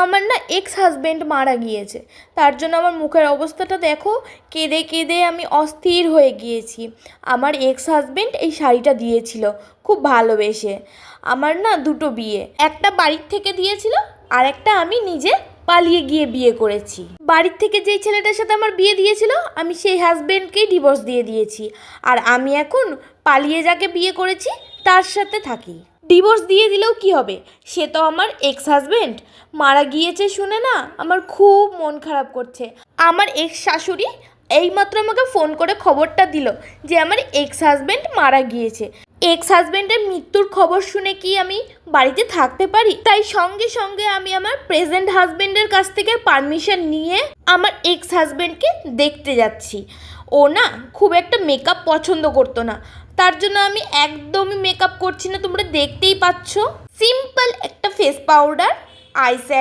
আমার না ex husband মারা গিয়েছে, তার জন্য আমার মুখের অবস্থাটা দেখো, কেঁদে কেঁদে আমি অস্থির হয়ে গিয়েছি। আমার এক্স হাজব্যান্ড এই শাড়িটা দিয়েছিল খুব ভালোবেসে। আমার না দুটো বিয়ে, একটা বাড়ির থেকে দিয়েছিল আর একটা আমি নিজে পালিয়ে গিয়ে বিয়ে করেছি। বাড়ির থেকে যেই ছেলেটার সাথে আমার বিয়ে দিয়েছিল আমি সেই হাজব্যান্ডকেই ডিভোর্স দিয়ে দিয়েছি, আর আমি এখন পালিয়ে যাকে বিয়ে করেছি তার সাথে থাকি। ডিভোর্স দিয়ে দিলেও কি হবে, সে তো আমার এক্স হাজব্যান্ড। মারা গিয়েছে শুনে না আমার খুব মন খারাপ করছে। আমার এক্স শাশুড়ি এইমাত্র আমাকে ফোন করে খবরটা দিল যে আমার এক্স হাজব্যান্ড মারা গিয়েছে। এক্স হাজব্যান্ডের মৃত্যুর খবর শুনে কি আমি বাড়িতে থাকতে পারি? তাই সঙ্গে সঙ্গে আমি আমার প্রেজেন্ট হাজব্যান্ডের কাছ থেকে পারমিশন নিয়ে আমার এক্স হাজব্যান্ডকে দেখতে যাচ্ছি। ও না খুব একটা মেকআপ পছন্দ করতো না, তার জন্য আমি একদমই মেকআপ করছি না, তোমরা দেখতেই পাচ্ছ। সিম্পল একটা ফেস পাউডার, আইশ্যাডো